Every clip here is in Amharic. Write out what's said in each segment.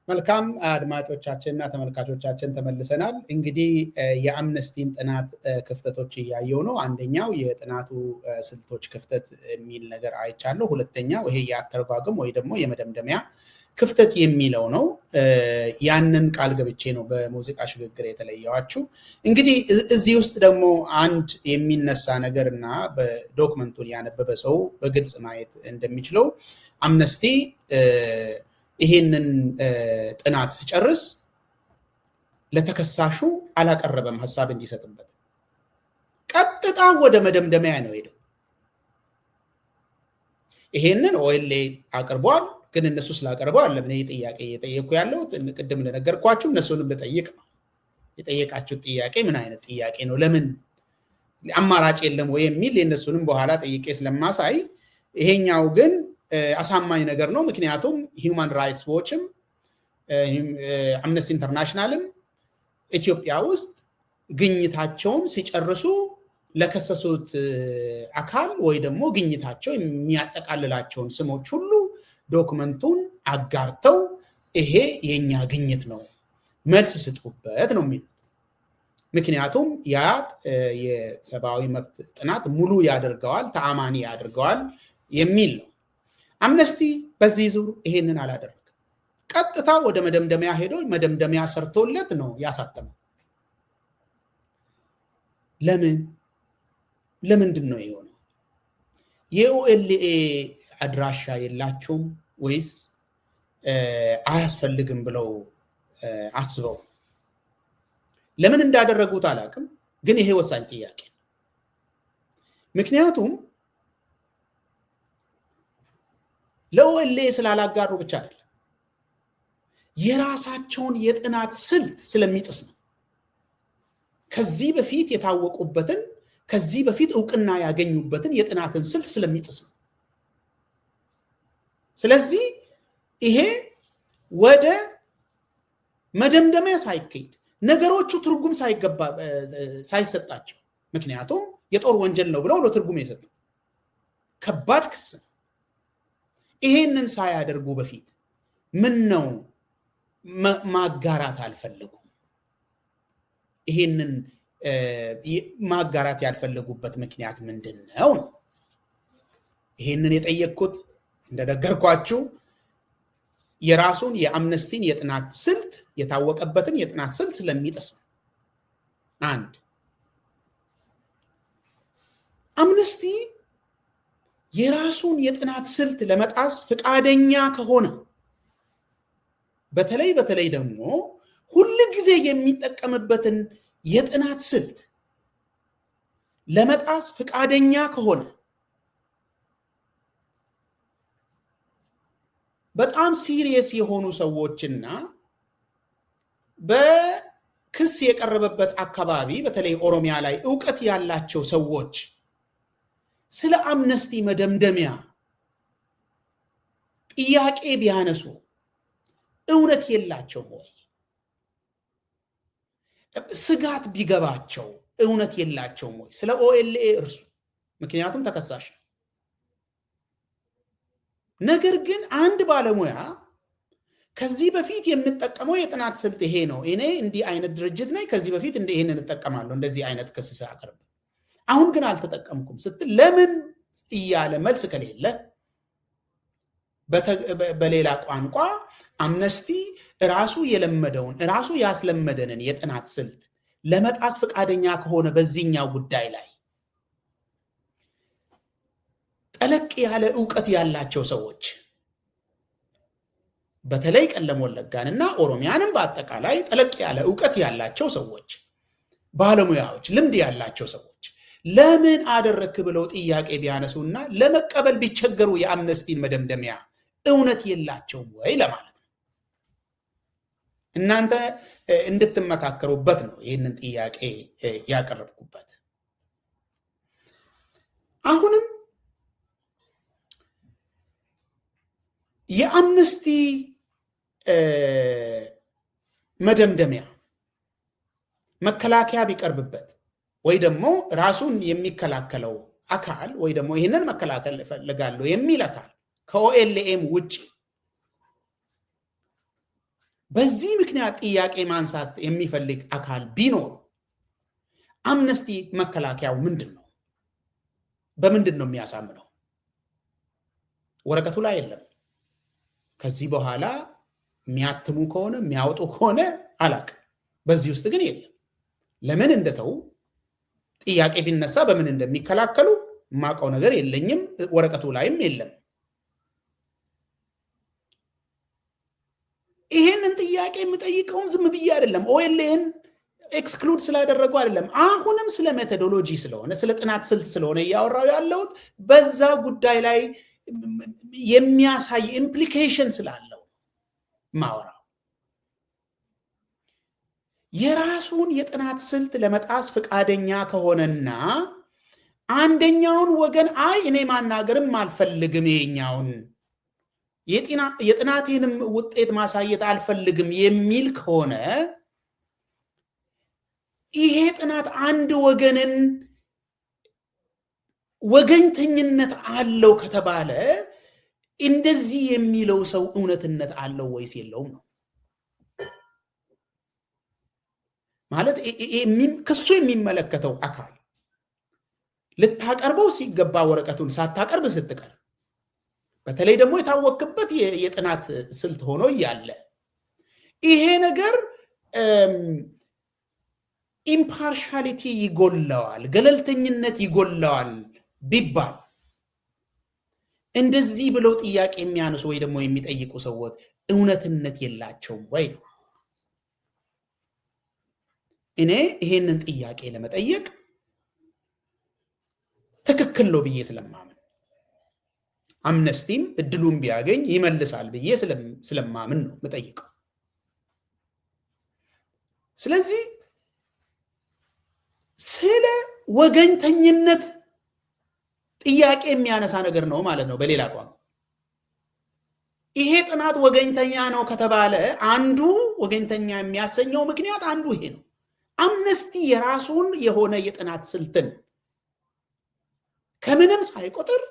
መልካም አድማጮቻችንና ተመልካቾቻችን ተመልሰናል። እንግዲህ የአምነስቲን ጥናት ክፍተቶች እያየው ነው። አንደኛው የጥናቱ ስልቶች ክፍተት የሚል ነገር አይቻለሁ። ሁለተኛው ይሄ የአተረጓጎም ወይ ደግሞ የመደምደሚያ ክፍተት የሚለው ነው። ያንን ቃል ገብቼ ነው በሙዚቃ ሽግግር የተለየዋችሁ። እንግዲህ እዚህ ውስጥ ደግሞ አንድ የሚነሳ ነገርና በዶክመንቱን ያነበበ ሰው በግልጽ ማየት እንደሚችለው አምነስቲ ይሄንን ጥናት ሲጨርስ ለተከሳሹ አላቀረበም ሐሳብ እንዲሰጥበት። ቀጥታ ወደ መደምደሚያ ነው ሄደው። ይሄንን ኦኤልኤ አቅርቧል፣ ግን እነሱ ስላቀርበው አለ ምን ጥያቄ እየጠየቁ ያለው ቅድም እንደነገርኳችሁ እነሱንም ልጠይቅ ነው። የጠየቃችሁ ጥያቄ ምን አይነት ጥያቄ ነው? ለምን አማራጭ የለም ወይ የሚል የነሱንም በኋላ ጠይቄ ስለማሳይ ይሄኛው ግን አሳማኝ ነገር ነው። ምክንያቱም ሂውማን ራይትስ ዎችም አምነስቲ ኢንተርናሽናልም ኢትዮጵያ ውስጥ ግኝታቸውን ሲጨርሱ ለከሰሱት አካል ወይ ደግሞ ግኝታቸው የሚያጠቃልላቸውን ስሞች ሁሉ ዶክመንቱን አጋርተው ይሄ የኛ ግኝት ነው መልስ ስጡበት ነው የሚሉት። ምክንያቱም ያ የሰብአዊ መብት ጥናት ሙሉ ያደርገዋል፣ ተአማኒ ያደርገዋል የሚል ነው። አምነስቲ በዚህ ዙር ይሄንን አላደረገም። ቀጥታ ወደ መደምደሚያ ሄዶ መደምደሚያ ሰርቶለት ነው ያሳተመው። ለምንድን ነው የሆነው? የኦኤልኤ አድራሻ የላቸውም ወይስ አያስፈልግም ብለው አስበው? ለምን እንዳደረጉት አላውቅም፣ ግን ይሄ ወሳኝ ጥያቄ። ምክንያቱም ለኦኤልኤ ስላላጋሩ ብቻ አይደለም፣ የራሳቸውን የጥናት ስልት ስለሚጥስ ነው። ከዚህ በፊት የታወቁበትን ከዚህ በፊት እውቅና ያገኙበትን የጥናትን ስልት ስለሚጥስ ነው። ስለዚህ ይሄ ወደ መደምደሚያ ሳይካሄድ ነገሮቹ ትርጉም ሳይሰጣቸው፣ ምክንያቱም የጦር ወንጀል ነው ብለው ለትርጉም የሰጡት ከባድ ክስ ነው። ይሄንን ሳያደርጉ በፊት ምን ነው ማጋራት አልፈለጉም? ይሄንን ማጋራት ያልፈለጉበት ምክንያት ምንድን ነው? ይሄንን የጠየቅኩት እንደነገርኳችሁ የራሱን የአምነስቲን የጥናት ስልት የታወቀበትን የጥናት ስልት ስለሚጥስ ነው። አንድ አምነስቲ የራሱን የጥናት ስልት ለመጣስ ፈቃደኛ ከሆነ በተለይ ደግሞ ሁሉ ጊዜ የሚጠቀምበትን የጥናት ስልት ለመጣስ ፈቃደኛ ከሆነ በጣም ሲሪየስ የሆኑ ሰዎችና በክስ የቀረበበት አካባቢ በተለይ ኦሮሚያ ላይ ዕውቀት ያላቸው ሰዎች ስለ አምነስቲ መደምደሚያ ጥያቄ ቢያነሱ እውነት የላቸውም ወይ? ስጋት ቢገባቸው እውነት የላቸውም ወይ? ስለ ኦኤልኤ እርሱ ምክንያቱም ተከሳሽ። ነገር ግን አንድ ባለሙያ ከዚህ በፊት የምጠቀመው የጥናት ስልት ይሄ ነው፣ እኔ እንዲህ አይነት ድርጅት ነኝ፣ ከዚህ በፊት ይሄንን እጠቀማለሁ እንደዚህ አይነት ክስ ሳቀርብ፣ አሁን ግን አልተጠቀምኩም ስትል ለምን እያለ መልስ ከሌለ በሌላ ቋንቋ አምነስቲ ራሱ የለመደውን ራሱ ያስለመደንን የጥናት ስልት ለመጣስ ፈቃደኛ ከሆነ በዚህኛው ጉዳይ ላይ ጠለቅ ያለ ዕውቀት ያላቸው ሰዎች በተለይ ቀለም ወለጋንና ኦሮሚያንም በአጠቃላይ ጠለቅ ያለ ዕውቀት ያላቸው ሰዎች፣ ባለሙያዎች፣ ልምድ ያላቸው ሰዎች ለምን አደረክ ብለው ጥያቄ ቢያነሱና ለመቀበል ቢቸገሩ የአምነስቲን መደምደሚያ እውነት የላቸውም ወይ ለማለት ነው። እናንተ እንድትመካከሩበት ነው ይህንን ጥያቄ ያቀረብኩበት። አሁንም የአምነስቲ መደምደሚያ መከላከያ ቢቀርብበት ወይ ደግሞ ራሱን የሚከላከለው አካል ወይ ደግሞ ይህንን መከላከል እፈልጋለሁ የሚል አካል ከኦኤልኤም ውጭ በዚህ ምክንያት ጥያቄ ማንሳት የሚፈልግ አካል ቢኖር አምነስቲ መከላከያው ምንድነው? በምንድነው የሚያሳምነው? ወረቀቱ ላይ የለም። ከዚህ በኋላ የሚያትሙ ከሆነ የሚያወጡ ከሆነ አላቅም። በዚህ ውስጥ ግን የለም። ለምን እንደተው ጥያቄ ቢነሳ በምን እንደሚከላከሉ ማቀው ነገር የለኝም። ወረቀቱ ላይም የለም። ይሄንን ጥያቄ የምጠይቀውም ዝም ብዬ አይደለም። ኦኤልኤን ኤክስክሉድ ስላደረጉ አይደለም። አሁንም ስለ ሜቶዶሎጂ ስለሆነ ስለ ጥናት ስልት ስለሆነ እያወራው ያለሁት በዛ ጉዳይ ላይ የሚያሳይ ኢምፕሊኬሽን ስላለው ማወራው። የራሱን የጥናት ስልት ለመጣስ ፈቃደኛ ከሆነና አንደኛውን ወገን አይ እኔ ማናገርም አልፈልግም የኛውን የጥናቴንም ውጤት ማሳየት አልፈልግም የሚል ከሆነ ይሄ ጥናት አንድ ወገንን ወገንተኝነት አለው ከተባለ እንደዚህ የሚለው ሰው እውነትነት አለው ወይስ የለውም ነው ማለት። ክሱ የሚመለከተው አካል ልታቀርበው ሲገባ ወረቀቱን ሳታቀርብ ስትቀር፣ በተለይ ደግሞ የታወቅበት የጥናት ስልት ሆኖ እያለ ይሄ ነገር ኢምፓርሻሊቲ ይጎለዋል፣ ገለልተኝነት ይጎለዋል ቢባል እንደዚህ ብለው ጥያቄ የሚያነሱ ወይ ደግሞ የሚጠይቁ ሰዎች እውነትነት የላቸውም ወይ ነው። እኔ ይሄንን ጥያቄ ለመጠየቅ ትክክል ነው ብዬ ስለማምን አምነስቲም እድሉን ቢያገኝ ይመልሳል ብዬ ስለማምን ነው የምጠይቀው። ስለዚህ ስለ ወገንተኝነት ጥያቄ የሚያነሳ ነገር ነው ማለት ነው። በሌላ ቋንቋ ይሄ ጥናት ወገንተኛ ነው ከተባለ አንዱ ወገንተኛ የሚያሰኘው ምክንያት አንዱ ይሄ ነው። አምነስቲ የራሱን የሆነ የጥናት ስልትን ከምንም ሳይቆጥር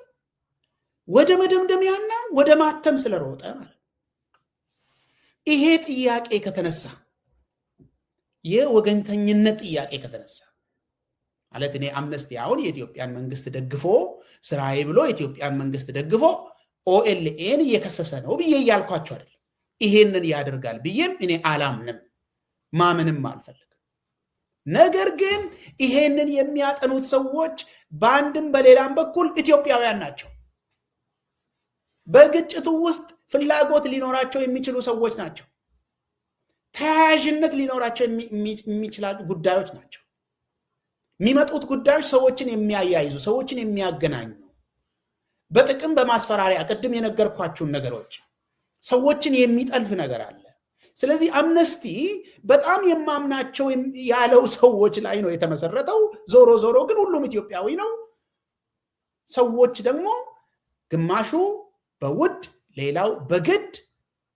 ወደ መደምደሚያና ወደ ማተም ስለሮጠ ማለት ይሄ ጥያቄ ከተነሳ የወገንተኝነት ጥያቄ ከተነሳ ማለት እኔ አምነስቲ አሁን የኢትዮጵያን መንግስት ደግፎ ስራዬ ብሎ የኢትዮጵያን መንግስት ደግፎ ኦኤልኤን እየከሰሰ ነው ብዬ እያልኳቸው አይደለም። ይሄንን ያደርጋል ብዬም እኔ አላምንም፣ ማመንም አልፈልግም። ነገር ግን ይሄንን የሚያጠኑት ሰዎች በአንድም በሌላም በኩል ኢትዮጵያውያን ናቸው። በግጭቱ ውስጥ ፍላጎት ሊኖራቸው የሚችሉ ሰዎች ናቸው። ተያያዥነት ሊኖራቸው የሚችላሉ ጉዳዮች ናቸው። የሚመጡት ጉዳዮች ሰዎችን የሚያያይዙ፣ ሰዎችን የሚያገናኙ፣ በጥቅም በማስፈራሪያ ቅድም የነገርኳችሁን ነገሮች ሰዎችን የሚጠልፍ ነገር አለ። ስለዚህ አምነስቲ በጣም የማምናቸው ያለው ሰዎች ላይ ነው የተመሰረተው። ዞሮ ዞሮ ግን ሁሉም ኢትዮጵያዊ ነው። ሰዎች ደግሞ ግማሹ በውድ ሌላው በግድ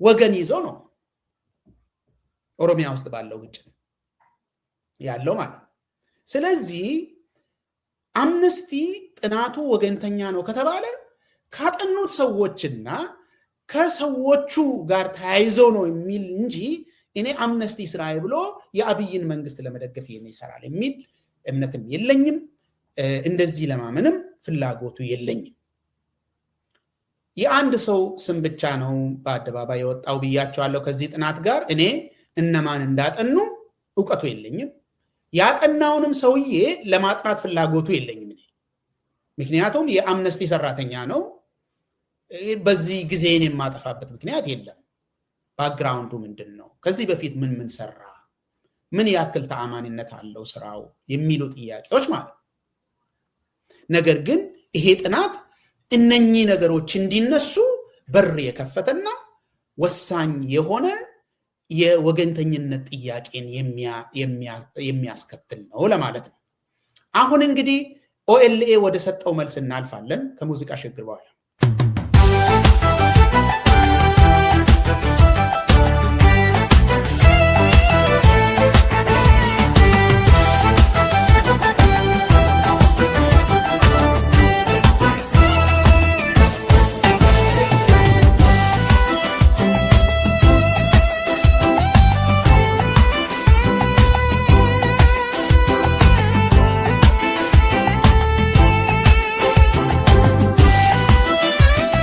ወገን ይዞ ነው ኦሮሚያ ውስጥ ባለው ግጭት ያለው ማለት ነው። ስለዚህ አምነስቲ ጥናቱ ወገንተኛ ነው ከተባለ ካጠኑት ሰዎችና ከሰዎቹ ጋር ተያይዞ ነው የሚል እንጂ እኔ አምነስቲ ስራዬ ብሎ የአብይን መንግስት ለመደገፍ ይሰራል የሚል እምነትም የለኝም። እንደዚህ ለማመንም ፍላጎቱ የለኝም። የአንድ ሰው ስም ብቻ ነው በአደባባይ የወጣው ብያቸዋለሁ። ከዚህ ጥናት ጋር እኔ እነማን እንዳጠኑ እውቀቱ የለኝም። ያጠናውንም ሰውዬ ለማጥናት ፍላጎቱ የለኝም። ምክንያቱም የአምነስቲ ሰራተኛ ነው። በዚህ ጊዜን የማጠፋበት ምክንያት የለም። ባክግራውንዱ ምንድን ነው? ከዚህ በፊት ምን ሰራ? ምን ያክል ተአማኒነት አለው ስራው? የሚሉ ጥያቄዎች ማለት ነው። ነገር ግን ይሄ ጥናት እነኚህ ነገሮች እንዲነሱ በር የከፈተና ወሳኝ የሆነ የወገንተኝነት ጥያቄን የሚያስከትል ነው ለማለት ነው። አሁን እንግዲህ ኦኤልኤ ወደ ሰጠው መልስ እናልፋለን ከሙዚቃ ሽግግር በኋላ።